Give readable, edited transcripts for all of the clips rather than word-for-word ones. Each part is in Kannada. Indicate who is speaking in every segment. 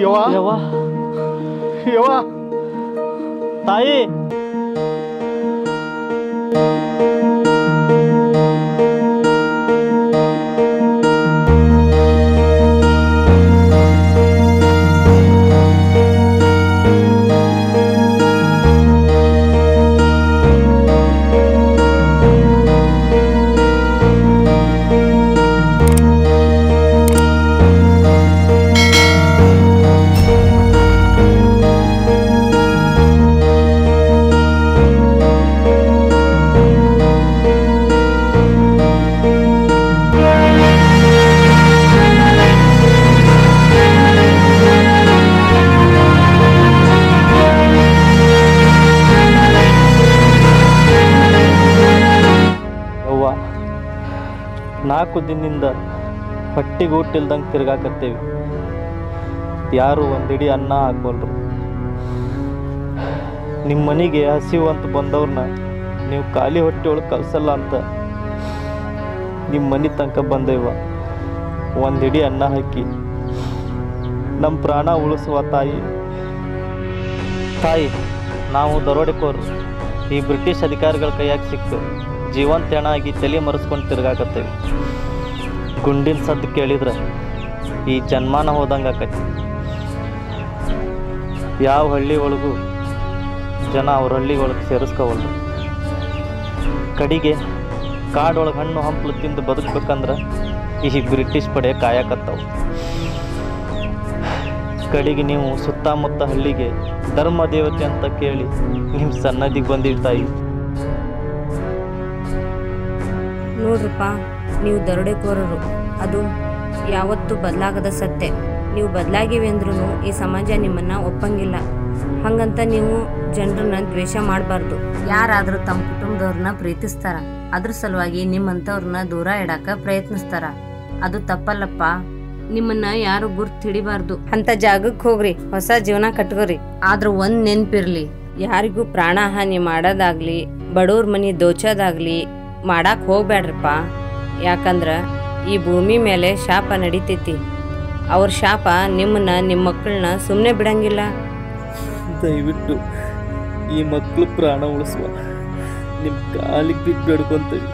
Speaker 1: ಯವ್ವ
Speaker 2: ಯವ್ವ
Speaker 1: ಯವ್ವ
Speaker 2: ತಾಯಿ ನಾಲ್ಕು ದಿನದಿಂದ ಹೊಟ್ಟಿಗೂಟಿಲ್ದಂಗೆ ತಿರ್ಗಾಕತ್ತೇವಿ. ಯಾರು ಒಂದಿಡಿ ಅನ್ನ ಹಾಕ್ಬಲ್ರು. ನಿಮ್ಮ ಮನೆಗೆ ಹಸಿವು ಅಂತ ಬಂದವ್ರನ್ನ ನೀವು ಖಾಲಿ ಹೊಟ್ಟೆ ಒಳಗೆ ಕಳ್ಸಲ್ಲ ಅಂತ ನಿಮ್ಮ ಮನೆ ತನಕ ಬಂದೇವ. ಒಂದಿಡಿ ಅನ್ನ ಹಾಕಿ ನಮ್ಮ ಪ್ರಾಣ ಉಳಿಸುವ ತಾಯಿ. ತಾಯಿ, ನಾವು ದರೋಡೆಕೋರು ಈ ಬ್ರಿಟಿಷ್ ಅಧಿಕಾರಿಗಳ ಕೈಯಾಗ ಸಿಕ್ತು ಜೀವಂತ ಹೆಣ ಆಗಿ ತಲೆ ಮರೆಸ್ಕೊಂಡು ತಿರ್ಗಾಕತ್ತೇವೆ. ಗುಂಡಿನ ಸದ್ದು ಕೇಳಿದ್ರೆ ಈ ಜನ್ಮಾನ ಹೋದಂಗೆ ಆಕೈತಿ. ಯಾವ ಹಳ್ಳಿ ಒಳಗೂ ಜನ ಅವ್ರ ಹಳ್ಳಿ ಒಳಗೆ ಸೇರಿಸ್ಕೋವಲ್ರು. ಕಡಿಗೆ ಕಾಡೊಳಗೆ ಹಣ್ಣು ಹಂಪಲು ತಿಂದು ಬದುಕಬೇಕಂದ್ರೆ ಈ ಬ್ರಿಟಿಷ್ ಪಡೆ ಕಾಯಕತ್ತವು. ಕಡೆಗೆ ನೀವು ಸುತ್ತಮುತ್ತ ಹಳ್ಳಿಗೆ ಧರ್ಮ ದೇವತೆ ಅಂತ ಕೇಳಿ ನಿಮ್ಮ ಸನ್ನದಿಗೆ ಬಂದಿವಿ ತಾಯಿ.
Speaker 3: ನೋಡ್ರಪ್ಪ, ನೀವು ದರೋಡೆಕೋರರು, ಅದು ಯಾವತ್ತೂ ಬದಲಾಗದ ಸತ್ಯ. ನೀವು ಬದಲಾಗಿವೆ ಅಂದ್ರೂ ಈ ಸಮಾಜ ನಿಮ್ಮನ್ನು ಒಪ್ಪಂಗಿಲ್ಲ. ಹಾಗಂತ ನೀವು ಜನರನ್ನ ದ್ವೇಷ ಮಾಡಬಾರ್ದು. ಯಾರಾದರೂ ತಮ್ಮ ಕುಟುಂಬದವ್ರನ್ನ ಪ್ರೀತಿಸ್ತಾರ, ಅದ್ರ ಸಲುವಾಗಿ ನಿಮ್ಮಂಥವ್ರನ್ನ ದೂರ ಇಡಾಕ ಪ್ರಯತ್ನಿಸ್ತಾರ. ಅದು ತಪ್ಪಲ್ಲಪ್ಪ. ನಿಮ್ಮನ್ನ ಯಾರು ಗುರ್ತು ಹಿಡಿಬಾರ್ದು. ಅಂತ ಜಾಗಕ್ಕೆ ಹೋಗ್ರಿ, ಹೊಸ ಜೀವನ ಕಟ್ಕೋರಿ. ಆದ್ರೂ ಒಂದ್ ನೆನ್ಪಿರ್ಲಿ, ಯಾರಿಗೂ ಪ್ರಾಣ ಹಾನಿ ಮಾಡೋದಾಗ್ಲಿ ಬಡವ್ರ ಮನಿ ದೋಚೋದಾಗ್ಲಿ ಮಾಡಾಕ್ ಹೋಗ್ಬೇಡ್ರಪ್ಪ. ಯಾಕಂದ್ರ ಈ ಭೂಮಿ ಮೇಲೆ ಶಾಪ ನಡೀತೈತಿ. ಅವ್ರ ಶಾಪ ನಿಮ್ಮನ್ನ ನಿಮ್ಮ ಮಕ್ಕಳನ್ನ ಸುಮ್ಮನೆ ಬಿಡಂಗಿಲ್ಲ.
Speaker 2: ದಯವಿಟ್ಟು ಈ ಮಕ್ಕಳು ಪ್ರಾಣ ಉಳಿಸುವ ನಿಮ್ಮ ಕಾಲಿಗೆ ಬಿದ್ದು ಬೇಡ್ಕೊಂತೀವಿ.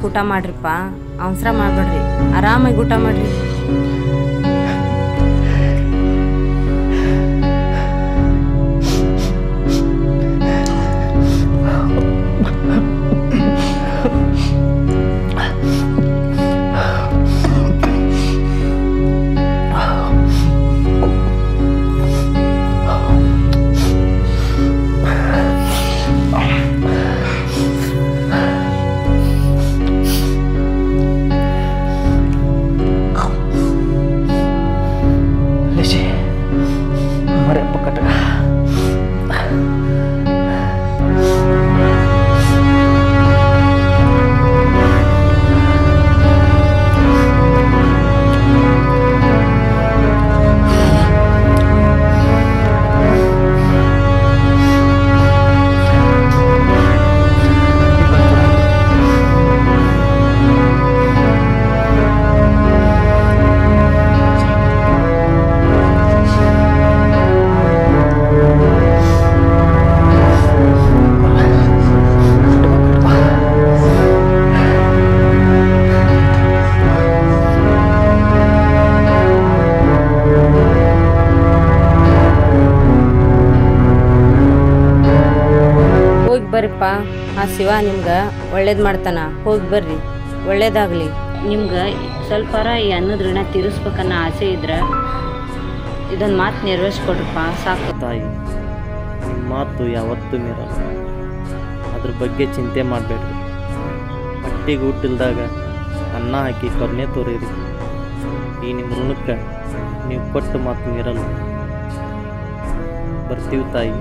Speaker 3: ಊಟ ಮಾಡ್ರಿಪ್ಪ, ಅವಸರ ಮಾಡ್ಬೇಡ್ರಿ, ಆರಾಮಾಗಿ ಊಟ ಮಾಡ್ರಿ. ನೋಡ್ರಪ್ಪ, ಆ ಶಿವ ನಿಮ್ಗೆ ಒಳ್ಳೇದು ಮಾಡ್ತಾನ. ಹೋಗಿ ಬರ್ರಿ, ಒಳ್ಳೇದಾಗಲಿ. ನಿಮ್ಗೆ ಸ್ವಲ್ಪಾರ ಈ ಅನ್ನದ ಋಣ ತೀರಿಸ್ಬೇಕನ್ನೋ ಆಸೆ ಇದ್ರೆ ಇದೊಂದು ಮಾತು ನೆರವೇರಿಸ್ಕೊಡ್ರಪ್ಪ, ಸಾಕು.
Speaker 2: ತಾಯಿ, ನಿಮ್ಮ ಮಾತು ಯಾವತ್ತೂ ಮೀರಲ್ಲ. ಅದ್ರ ಬಗ್ಗೆ ಚಿಂತೆ ಮಾಡಬೇಡ್ರಿ. ಹೊಟ್ಟಿಗೆ ಊಟಿಲ್ದಾಗ ಅನ್ನ ಹಾಕಿ ಕರುಣೆ ತೋರಿರಿ. ಈ ನಿಮ್ಮ ಋಣಕ್ಕೆ ನೀವು ಕೊಟ್ಟು ಮಾತು ಮೀರಲ್ಲ. ಬರ್ತೀವಿ ತಾಯಿ.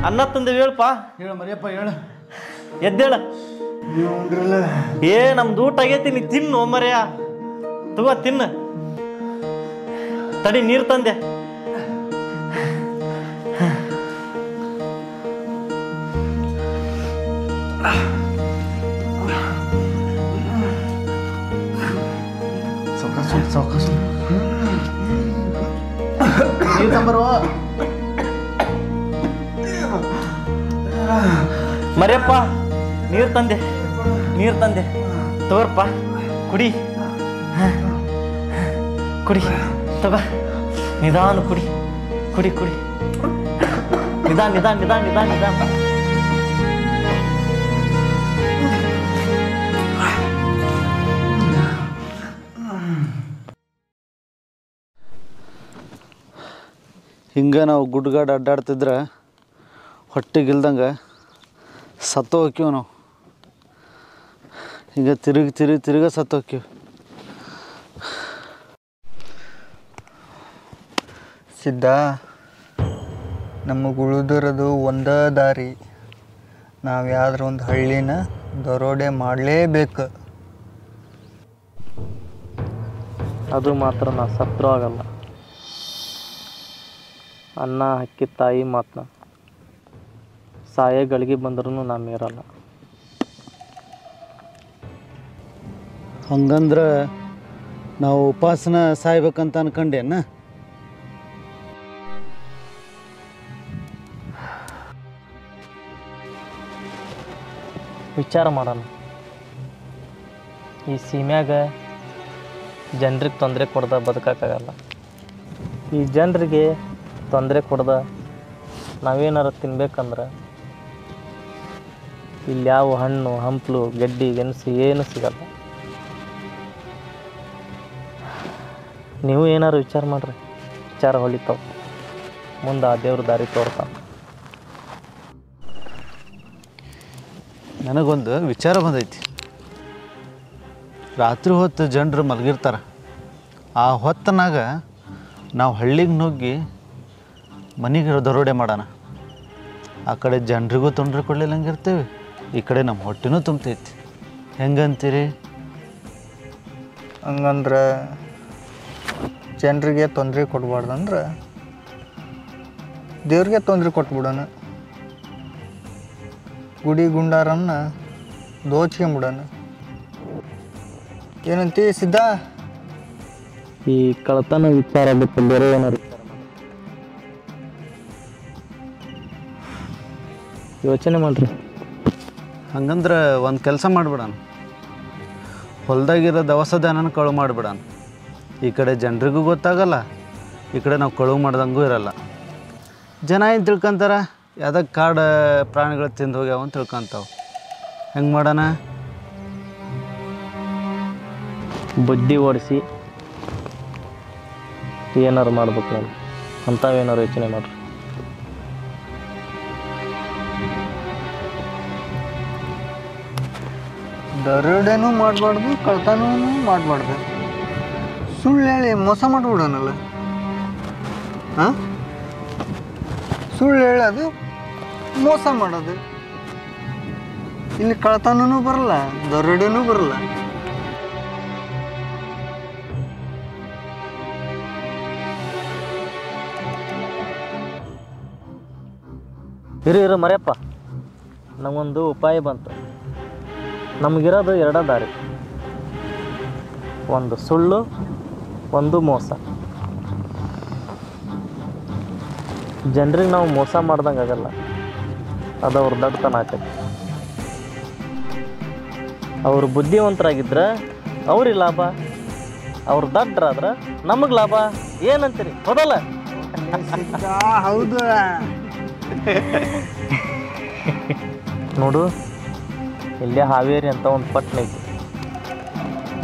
Speaker 2: ಅನ್ನ ತಂದೆ ಹೇಳಪ್ಪ.
Speaker 1: ಹೇಳ ಮರಿಯಪ್ಪ, ಹೇಳ.
Speaker 2: ಎದ್ದೇಳ.
Speaker 1: ನೀವು ಉಂಡ್ರಲ್ಲ?
Speaker 2: ನಮ್ದು ಊಟ ಆಗೈತಿ, ನೀ ತಿನ್ನು ಮರೆಯ. ತಗೋ ತಿನ್ನು. ತಡಿ, ನೀರು ತಂದೆ.
Speaker 1: ಸಾವಕಾಶ ನೀರು ತಂಬರುವ.
Speaker 2: ಮರೆಯಪ್ಪ, ನೀರು ತಂದೆ, ನೀರು ತಂದೆ. ತಗೋರಪ್ಪ, ಕುಡಿ ಕುಡಿ. ತಗೋ, ನಿಧಾನ ಕುಡಿ, ಕುಡಿ ಕುಡಿ. ನಿಧಾನ ನಿಧಾನ ನಿಧಾನ ನಿಧಾನ ನಿಧಾನ.
Speaker 1: ಹಿಂಗೆ ನಾವು ಗುಡ್ಗಾಡು ಅಡ್ಡಾಡ್ತಿದ್ರೆ ಹೊಟ್ಟೆಗಿಲ್ದಂಗೆ ಸತ್ತು ಹೋಕ್ಕಿವು ನಾವು. ಹಿಂಗೆ ತಿರುಗಿ ಸತ್ತು ಹೋಕ್ಕಿವು.
Speaker 4: ಸಿದ್ಧ, ನಮಗೆ ಉಳಿದಿರೋದು ಒಂದೇ ದಾರಿ. ನಾವು ಯಾವ್ದಾರ ಒಂದು ಹಳ್ಳಿನ ದರೋಡೆ ಮಾಡಲೇಬೇಕು.
Speaker 2: ಅದು ಮಾತ್ರ ನಾ ಸತ್ರು ಆಗಲ್ಲ. ಅನ್ನ ಹಕ್ಕಿ ತಾಯಿ ಮಾತನ್ನ ಸಾಯ ಗಳಿಗೆ ಬಂದ್ರೂ ನಾ ಮೀರಲ್ಲ.
Speaker 1: ಹಂಗಂದ್ರೆ ನಾವು ಉಪಾಸನ ಸಾಯ್ಬೇಕಂತ ಅನ್ಕೊಂಡೇನ?
Speaker 2: ವಿಚಾರ ಮಾಡೋಣ. ಈ ಸೀಮ್ಯಾಗ ಜನರಿಗೆ ತೊಂದರೆ ಕೊಡ್ದ ಬದುಕೋಕ್ಕಾಗಲ್ಲ. ಈ ಜನರಿಗೆ ತೊಂದರೆ ಕೊಡ್ದ ನಾವೇನಾರು ತಿನ್ಬೇಕಂದ್ರೆ ಇಲ್ಲಿ ಯಾವ ಹಣ್ಣು ಹಂಪಲು ಗೆಡ್ಡಿ ಗೆಣಸು ಏನು ಸಿಗಲ್ಲ. ನೀವು ಏನಾರು ವಿಚಾರ ಮಾಡ್ರಿ, ವಿಚಾರ ಹೊಳಿತಾವ. ಮುಂದೆ ಆ ದೇವ್ರ ದಾರಿ ತೋರ್ತಾವ.
Speaker 1: ನನಗೊಂದು ವಿಚಾರ ಬಂದೈತಿ. ರಾತ್ರಿ ಹೊತ್ತು ಜನರು ಮಲಗಿರ್ತಾರೆ. ಆ ಹೊತ್ತನಾಗ ನಾವು ಹಳ್ಳಿಗೆ ನುಗ್ಗಿ ಮನೆಗೆ ದರೋಡೆ ಮಾಡೋಣ. ಆ ಕಡೆ ಜನರಿಗೂ ತೊಂದರೆ ಕೊಡ್ಲಿಲ್ಲಂಗೆ ಇರ್ತೀವಿ, ಈ ಕಡೆ ನಮ್ಮ ಹೊಟ್ಟೆನೂ ತುಂಬತೈತಿ. ಹೆಂಗಂತೀರಿ?
Speaker 4: ಹಂಗಂದ್ರೆ ಜನರಿಗೆ ತೊಂದರೆ ಕೊಡಬಾರ್ದಂದ್ರೆ ದೇವ್ರಿಗೆ ತೊಂದರೆ ಕೊಟ್ಬಿಡೋಣ. ಗುಡಿ ಗುಂಡಾರನ್ನ ದೋಚ್ಕೊಂಬಿಡೋಣ. ಏನಂತೀ ಸಿದ್ಧ?
Speaker 2: ಈ ಕಳತನ ವಿಚಾರ ಬಿಟ್ಟು ಬೇರೆ ಏನಾರು ಯೋಚನೆ ಮಾಡ್ರಿ.
Speaker 1: ಹಂಗಂದ್ರೆ ಒಂದು ಕೆಲಸ ಮಾಡಿಬಿಡೋಣ. ಹೊಲ್ದಾಗಿರೋ ದವಸ ಧಾನ್ಯನ ಕಳುವು ಮಾಡಿಬಿಡೋಣ. ಈ ಕಡೆ ಜನರಿಗೂ ಗೊತ್ತಾಗಲ್ಲ, ಈ ಕಡೆ ನಾವು ಕಳುವು ಮಾಡ್ದಂಗೂ ಇರಲ್ಲ. ಜನ ಏನು ತಿಳ್ಕೊಂತಾರೆ? ಯಾವ್ದಾಗ ಕಾಡು ಪ್ರಾಣಿಗಳು ತಿಂದು ಹೋಗ್ಯಾವ ಅಂತ ತಿಳ್ಕೊಂತಾವೆ. ಹೆಂಗೆ ಮಾಡೋಣ?
Speaker 2: ಬುದ್ಧಿ ಓಡಿಸಿ ಏನಾರು ಮಾಡ್ಬೇಕು ನಾನು. ಅಂಥವೇನಾರು ಯೋಚನೆ ಮಾಡ್ರಿ.
Speaker 4: ದರೋಡೆನೂ ಮಾಡಬಾರ್ದು, ಕಳ್ತನೂ ಮಾಡಬಾರ್ದು. ಸುಳ್ಳು ಹೇಳಿ ಮೋಸ ಮಾಡಿಬಿಡೋನಲ್ಲ. ಹಾಂ, ಸುಳ್ಳು ಹೇಳೋದು, ಮೋಸ ಮಾಡೋದು. ಇಲ್ಲಿ ಕಳ್ತನೂ ಬರಲ್ಲ, ದರೋಡೆನೂ ಬರಲ್ಲ.
Speaker 2: ಇರು ಮರೆಯಪ್ಪ, ನಮಗೊಂದು ಉಪಾಯ ಬಂತು. ನಮಗಿರೋದು ಎರಡೇ ದಾರಿ, ಒಂದು ಸುಳ್ಳು, ಒಂದು ಮೋಸ. ಜನರಿಗೆ ನಾವು ಮೋಸ ಮಾಡ್ದಂಗೆ ಆಗಲ್ಲ, ಅದು ಅವ್ರ ದಡ್ತನ ಆಕೈತಿ. ಅವರು ಬುದ್ಧಿವಂತರಾಗಿದ್ರೆ ಅವ್ರಿಗೆ ಲಾಭ, ಅವ್ರು ದಡ್ಡರಾದ್ರೆ ನಮಗೆ ಲಾಭ. ಏನಂತೀರಿ? ಹೌದಲ್ಲ?
Speaker 4: ಹೌದು.
Speaker 2: ನೋಡು, ಇಲ್ಲೇ ಹಾವೇರಿ ಅಂತ ಒಂದು ಪಟ್ಟಣ ಐತಿ,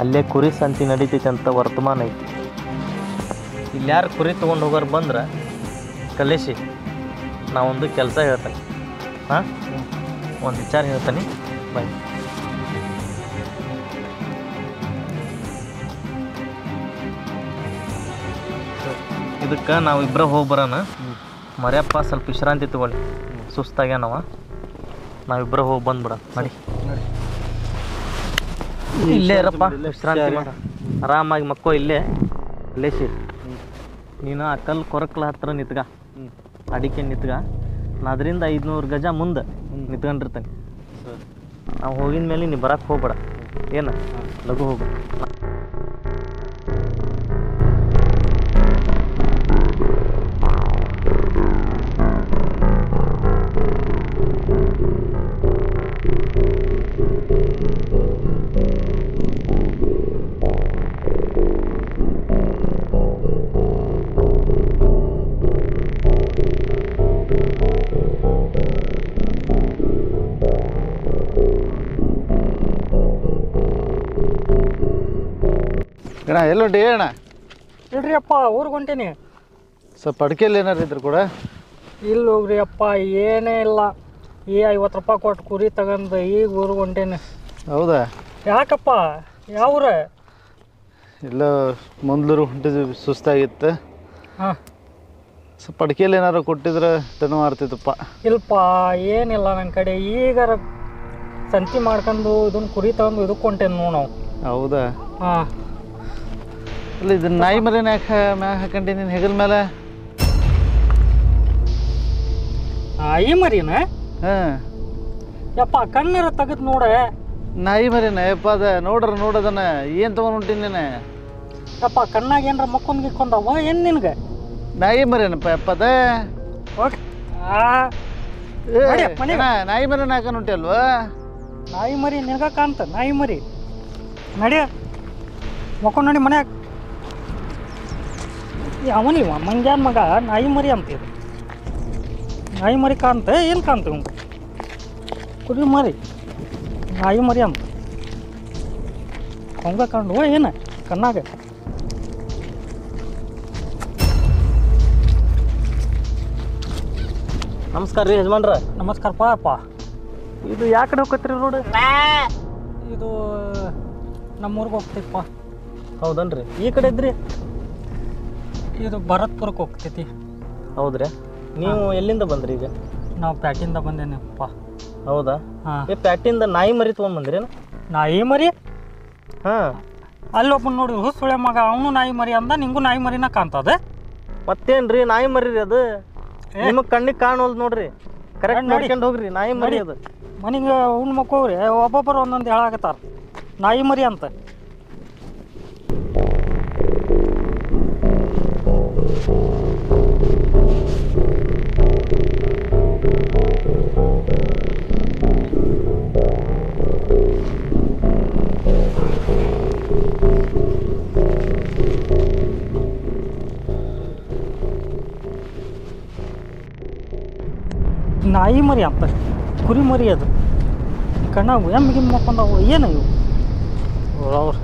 Speaker 2: ಅಲ್ಲೇ ಕುರಿ ಸಂತಿ ನಡೀತೈತಿ ಅಂತ ವರ್ತಮಾನ ಐತಿ. ಇಲ್ಲಿ ಯಾರು ಕುರಿ ತೊಗೊಂಡು ಹೋಗೋರು ಬಂದ್ರೆ ಕಲಿಸಿ ನಾವೊಂದು ಕೆಲಸ ಹೇಳ್ತೇನೆ. ಹಾಂ, ಒಂದು ವಿಚಾರ ಹೇಳ್ತೀನಿ, ಬಾಯ್. ಇದಕ್ಕೆ ನಾವು ಇಬ್ಬರ ಹೋಗಿ ಬರೋಣ. ಮರ್ಯಪ್ಪ ಸ್ವಲ್ಪ ವಿಶ್ರಾಂತಿ ತಗೊಳ್ಳಿ, ಸುಸ್ತಾಗ್ಯಾನವ. ನಾವಿಬ್ಬರ ಹೋಗಿ ಬಂದ್ಬಿಡ ನಡಿ. ಇಲ್ಲೇ ಇರಪ್ಪ, ವಿಶ್ರಾಂತಿ ಮಾಡ, ಆರಾಮಾಗಿ ಮಕ್ಕೋ ಇಲ್ಲೇ ಲೇಸಿ. ನೀನು ಆ ಕಲ್ಲು ಕೊರಕ್ಲ ಹತ್ರ ನಿತ್ಗ, ಅಡಿಕೆ ನಿತ್ಗ. ನಾ ಅದರಿಂದ 500 ಗಜ ಮುಂದೆ ನಿತ್ಕೊಂಡಿರ್ತೇನೆ. ನಾವು ಹೋಗಿದ ಮೇಲೆ ನೀ ಬರಕ್ಕೆ ಹೋಗ್ಬೇಡ, ಏನು ಲಘು ಹೋಗು.
Speaker 1: ಅಣ್ಣ ಎಲ್ಲೊಂಟಿ ಅಣ್ಣ?
Speaker 5: ಇಲ್ರಿ ಅಪ್ಪ, ಊರಿಗೆ ಹೊಂಟೀನಿ.
Speaker 1: ಸ್ವಲ್ಪ ಅಡಿಕೆಯಲ್ಲಿ ಏನಾರು ಇದ್ರು ಕೂಡ?
Speaker 5: ಇಲ್ಲಿ ಹೋಗ್ರಿ ಅಪ್ಪ, ಏನೇ ಇಲ್ಲ. ಈ 50 ರೂಪಾಯಿ ಕೊಟ್ಟು ಕುರಿ ತಗೊಂಡು ಈಗ ಊರಿಗೆ ಹೊಂಟೀನಿ.
Speaker 1: ಹೌದಾ?
Speaker 5: ಯಾಕಪ್ಪ? ಯಾವ್ರ?
Speaker 1: ಇಲ್ಲ, ಮೊದಲು ಹೊಂಟಿದ್ವಿ, ಸುಸ್ತಾಗಿತ್ತು.
Speaker 5: ಹಾಂ,
Speaker 1: ಸ್ವಲ್ಪ ಅಡಿಕೆಯಲ್ಲಿ ಏನಾರು ಕೊಟ್ಟಿದ್ರೆ ತನು ಮಾಡ್ತಿತ್ತಪ್ಪ.
Speaker 5: ಇಲ್ಪ ಏನಿಲ್ಲ ನನ್ನ ಕಡೆ. ಈಗಾರ ಸಂತಿ ಮಾಡ್ಕೊಂಡು ಇದನ್ನು ಕುರಿ ತಗೊಂಡು ಇದಕ್ಕೆ ಹೊಂಟೇನಿ ನೋಡು ನಾವು.
Speaker 1: ಹೌದಾ?
Speaker 5: ಹಾಂ.
Speaker 1: ಅಲ್ಲ, ಇದನ್ನ ನಾಯಿ ಮರಿನ ಯಾಕೆ ಮ್ಯಾಗ ಹಾಕೊಂಡಿ ನೀನು ಹೆಗಲ ಮೇಲೆ?
Speaker 5: ನಾಯಿ ಮರಿನ?
Speaker 1: ಹಾಂ.
Speaker 5: ಯಪ್ಪ ಕಣ್ಣರ ತೆಗೆದು ನೋಡ.
Speaker 1: ನಾಯಿ ಮರಿನ ಯಪ್ಪ ಅದ? ನೋಡೋದನ್ನ ಏನು ತೊಗೊಂಡು ಹೊಂಟೀನಿ ನೀನು?
Speaker 5: ಯಪ್ಪ ಕಣ್ಣಾಗ ಏನಾರ ಮಕ್ಕೊಂದು ಗಿಕ್ಕೊಂಡವ ಏನು ನಿನಗೆ?
Speaker 1: ನಾಯಿ ಮರಿನಪ್ಪ ಯಪ್ಪ ಅದ.
Speaker 5: ಓಕೆ.
Speaker 1: ನಾಯಿ ಮರಿನ ಹಾಕೊಂಡು ಹೊಂಟಿಯಲ್ವಾ?
Speaker 5: ನಾಯಿ ಮರಿ ನಿನಗ ಕಾಣ್ತ? ನಾಯಿ ಮರಿ ನಡಿ, ಮಕ್ಕೊಂಡು ನೋಡಿ ಮನ್ಯಾಗ. ಅವನಿವ ಮಂಗ್ಯಾನ ಮಗ ನಾಯಿ ಮರಿ ಅಂತೀವಿ. ನಾಯಿ ಮರಿ ಕಾಣ್ತ? ಏನು ಕಾಣ್ತೀವಿ? ಕುರಿ ಮರಿ ನಾಯಿ ಮರಿ ಅಂತ ಅವಂಗ ಕಾಣುವ ಏನು ಕಣ್ಣಾಗ?
Speaker 2: ನಮಸ್ಕಾರ ರೀ ಯಜಮಾನ್ರ.
Speaker 5: ನಮಸ್ಕಾರ ಪಾಪ.
Speaker 2: ಇದು ಯಾ ಕಡೆ ಹೋಗತ್ರಿ ನೋಡಿ?
Speaker 5: ಇದು ನಮ್ಮೂರಿಗೆ ಹೋಗ್ತೈತಪ್ಪ.
Speaker 2: ಹೌದನ್ರಿ? ಈ ಕಡೆ ಇದ್ರಿ?
Speaker 5: ಇದು ಭರತ್ಪುರಕ್ಕೆ ಹೋಗ್ತೈತಿ.
Speaker 2: ಹೌದ್ರಿ? ನೀವು ಎಲ್ಲಿಂದ ಬಂದ್ರಿ ಈಗ?
Speaker 5: ನಾವು ಪ್ಯಾಟಿಂದ ಬಂದೇನಪ್ಪ.
Speaker 2: ಹೌದಾ?
Speaker 5: ಹಾಂ.
Speaker 2: ಏ ಪ್ಯಾಟಿಂದ ನಾಯಿ ಮರಿ ತೊಗೊಂಡ್ಬಂದ್ರಿ?
Speaker 5: ನಾಯಿ ಮರಿ?
Speaker 2: ಹಾಂ.
Speaker 5: ಅಲ್ಲೊಬ್ಬನ ನೋಡಿ ಹುಸುಳೆ ಮಗ, ಅವನು ನಾಯಿ ಮರಿ ಅಂದ, ನಿಂಗೂ ನಾಯಿ ಮರಿನ ಕಾಣ್ತದ?
Speaker 2: ಮತ್ತೇನ್ರಿ ನಾಯಿ ಮರಿ ರೀ ಅದು? ನಿಮಗೆ ಕಣ್ಣಿಗೆ ಕಾಣೋಲ್ದು ನೋಡ್ರಿ, ಕರೆಕ್ಟ್ ನೋಡ್ಕೊಂಡು ಹೋಗ್ರಿ. ನಾಯಿ ಮರಿ ಅದು.
Speaker 5: ಮನೆಗೆ ಉಣ್ ಮಕ್ಕೋಗ್ರಿ, ಒಬ್ಬೊಬ್ಬರು ಒಂದೊಂದು ಹೇಳಾಕತ್ತಾರ ನಾಯಿ ಮರಿ ಅಂತ. ನಾಯಿ ಮರಿ ಅಂತ, ಕುರಿ ಮರಿ ಅದು. ಕಣ್ಣಾವು ಎಮ್ಮಿಗೆ ಮಕ್ಕೊಂಡವು. ಏನು ಇವು? ಅವ್ರು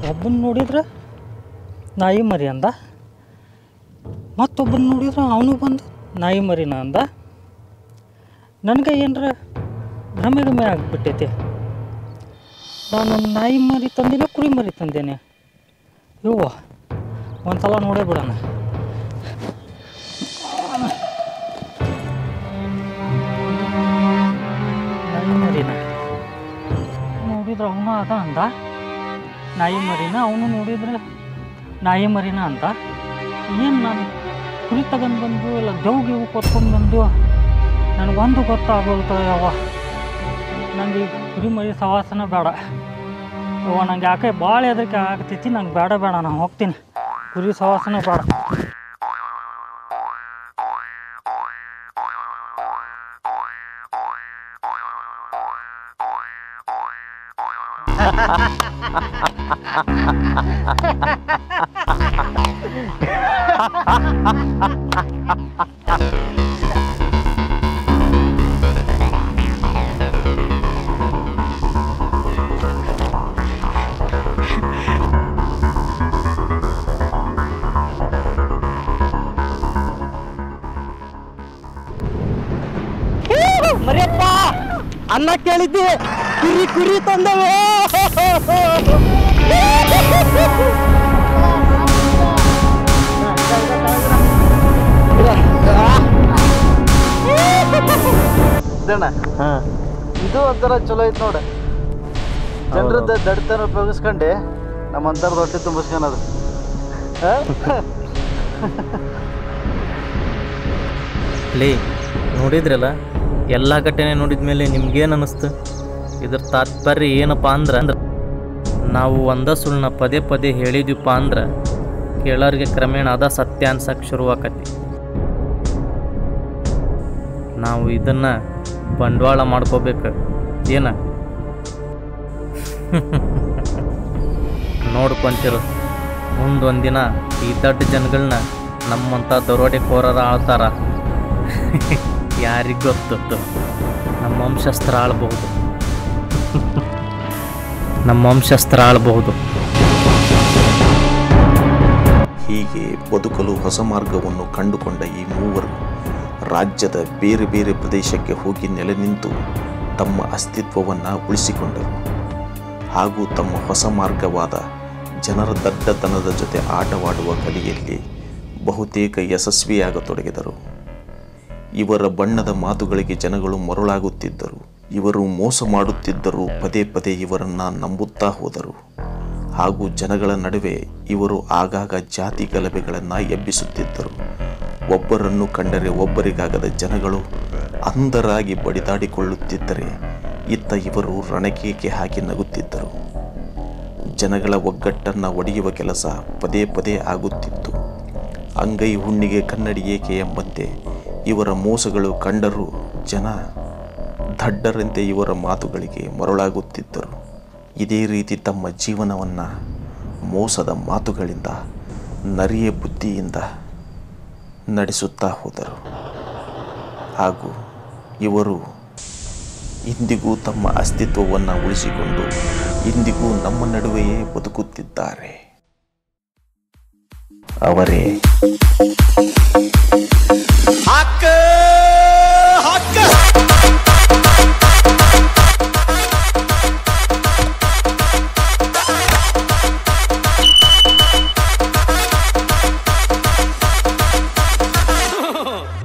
Speaker 5: ಒಬ್ಬನ ನೋಡಿದ್ರೆ ನಾಯಿ ಮರಿ ಅಂದ, ಮತ್ತೊಬ್ಬನ ನೋಡಿದ್ರೆ ಅವನು ಬಂದು ನಾಯಿ ಮರಿನ ಅಂದ. ನನಗೆ ಏನರ ಭ್ರಮೆ ಗಮೆ ಆಗಿಬಿಟ್ಟೈತಿ. ನಾನು ನಾಯಿ ಮರಿ ತಂದಿಲ್ಲ, ಕುರಿ ಮರಿ ತಂದೇನೆ. ಇವು ಒಂದು ಸಲ ನೋಡೇ ಬಿಡೋಣ. ನಾಯಿ ಮರಿನ ನೋಡಿದ್ರೆ ಅವನು ಅದ ಅಂದ ನಾಯಿ ಮರಿನ, ಅವನು ನೋಡಿದ್ರೆ ನಾಯಿ ಮರಿನ ಅಂತ. ಏನು ನಾನು ಕುರಿ ತಗೊಂಡು ಬಂದು ಇಲ್ಲ ದೇವ್ಗೆ ಇವು ಕೊತ್ಕೊಂಡು ಬಂದು ನನಗೊಂದು ಗೊತ್ತಾಗೋಲ್ತ ಯಾವ. ನನಗೆ ಈ ಕುರಿ ಮರಿ ಸವಾಸನ ಬೇಡ ಯವ್ವ. ನಂಗೆ ಯಾಕೆ ಭಾಳ ಹೆದರಿಕೆ ಆಗ್ತೈತಿ. ನಂಗೆ ಬೇಡ ನಾನು ಹೋಗ್ತೀನಿ. ಕುರಿ ಸವಾಸನ ಬೇಡ.
Speaker 2: ಮರಿಯಪ್ಪ ಅನ್ನ ಕೇಳಿದ್ದೆ ಕುರಿ ಕುರಿ ತಂದವೆ.
Speaker 1: ಇದು ಒಂಥರ ಚಲೋ ಐತೆ ನೋಡ. ಜನರದ್ದು ದಡ್ತನ ಉಪಯೋಗಿಸ್ಕೊಂಡೆ ನಮ್ಮಂಥರ ಹೊಟ್ಟೆ ತುಂಬಿಸ್ಕೊಳೋದು.
Speaker 2: ಲೇ ನೋಡಿದ್ರಲ್ಲ, ಎಲ್ಲ ಘಟನೆ ನೋಡಿದ ಮೇಲೆ ನಿಮ್ಗೇನು ಅನ್ನಿಸ್ತು? ಇದ್ರ ತಾತ್ಪರ್ಯ ಏನಪ್ಪ ಅಂದ್ರೆ ನಾವು ಒಂದ ಸುಳ್ಳನ್ನ ಪದೇ ಪದೇ ಹೇಳಿದ್ವಿಪ್ಪ ಅಂದ್ರೆ ಕೇಳೋರಿಗೆ ಕ್ರಮೇಣ ಅದ ಸತ್ಯ ಅನ್ಸಕ್ಕೆ ಶುರುವಾಕತಿ. ನಾವು ಇದನ್ನು ಬಂಡವಾಳ ಮಾಡ್ಕೋಬೇಕು ಏನ ನೋಡ್ಕೊಂತಿರು. ಮುಂದೊಂದಿನ ಈ ದೊಡ್ಡ ಜನಗಳನ್ನ ನಮ್ಮಂಥ ದರೋಡೆಕೋರರ ಆಳ್ತಾರ. ಯಾರಿಗೆ ಗೊತ್ತು, ನಮ್ಮ ವಂಶಸ್ತ್ರ ಆಳ್ಬಹುದು, ನಮ್ಮ ವಂಶಸ್ತ್ರ ಆಳ್ಬಹುದು.
Speaker 6: ಹೀಗೆ ಬದುಕಲು ಹೊಸ ಮಾರ್ಗವನ್ನು ಕಂಡುಕೊಂಡ ಈ ಮೂವರು ರಾಜ್ಯದ ಬೇರೆ ಬೇರೆ ಪ್ರದೇಶಕ್ಕೆ ಹೋಗಿ ನೆಲೆ ನಿಂತು ತಮ್ಮ ಅಸ್ತಿತ್ವವನ್ನು ಉಳಿಸಿಕೊಂಡರು. ಹಾಗೂ ತಮ್ಮ ಹೊಸ ಮಾರ್ಗವಾದ ಜನರ ದಡ್ಡತನದ ಜೊತೆ ಆಟವಾಡುವ ಕಲೆಯಲ್ಲಿ ಬಹುತೇಕ ಯಶಸ್ವಿಯಾಗತೊಡಗಿದರು. ಇವರ ಬಣ್ಣದ ಮಾತುಗಳಿಗೆ ಜನಗಳು ಮರುಳಾಗುತ್ತಿದ್ದರು. ಇವರು ಮೋಸ ಮಾಡುತ್ತಿದ್ದರೂ ಪದೇ ಪದೇ ಇವರನ್ನು ನಂಬುತ್ತಾ ಹೋದರು. ಹಾಗೂ ಜನಗಳ ನಡುವೆ ಇವರು ಆಗಾಗ ಜಾತಿ ಗಲಭೆಗಳನ್ನು ಎಬ್ಬಿಸುತ್ತಿದ್ದರು. ಒಬ್ಬರನ್ನು ಕಂಡರೆ ಒಬ್ಬರಿಗಾಗದ ಜನಗಳು ಅಂಧರಾಗಿ ಬಡಿದಾಡಿಕೊಳ್ಳುತ್ತಿದ್ದರೆ ಇತ್ತ ಇವರು ರಣಕೇಕೆ ಹಾಕಿ ನಗುತ್ತಿದ್ದರು. ಜನಗಳ ಒಗ್ಗಟ್ಟನ್ನು ಒಡೆಯುವ ಕೆಲಸ ಪದೇ ಪದೇ ಆಗುತ್ತಿತ್ತು. ಅಂಗೈ ಹುಣ್ಣಿಗೆ ಕನ್ನಡಿ ಏಕೆ ಎಂಬಂತೆ ಇವರ ಮೋಸಗಳು ಕಂಡರೂ ಜನ ದಡ್ಡರಂತೆ ಇವರ ಮಾತುಗಳಿಗೆ ಮರುಳಾಗುತ್ತಿದ್ದರು. ಇದೇ ರೀತಿ ತಮ್ಮ ಜೀವನವನ್ನು ಮೋಸದ ಮಾತುಗಳಿಂದ, ನರಿಯ ಬುದ್ಧಿಯಿಂದ ನಡೆಸುತ್ತಾ ಹೋದರು. ಹಾಗೂ ಇವರು ಇಂದಿಗೂ ತಮ್ಮ ಅಸ್ತಿತ್ವವನ್ನು ಉಳಿಸಿಕೊಂಡು ಇಂದಿಗೂ ನಮ್ಮ ನಡುವೆಯೇ ಬದುಕುತ್ತಿದ್ದಾರೆ. ಅವರೇ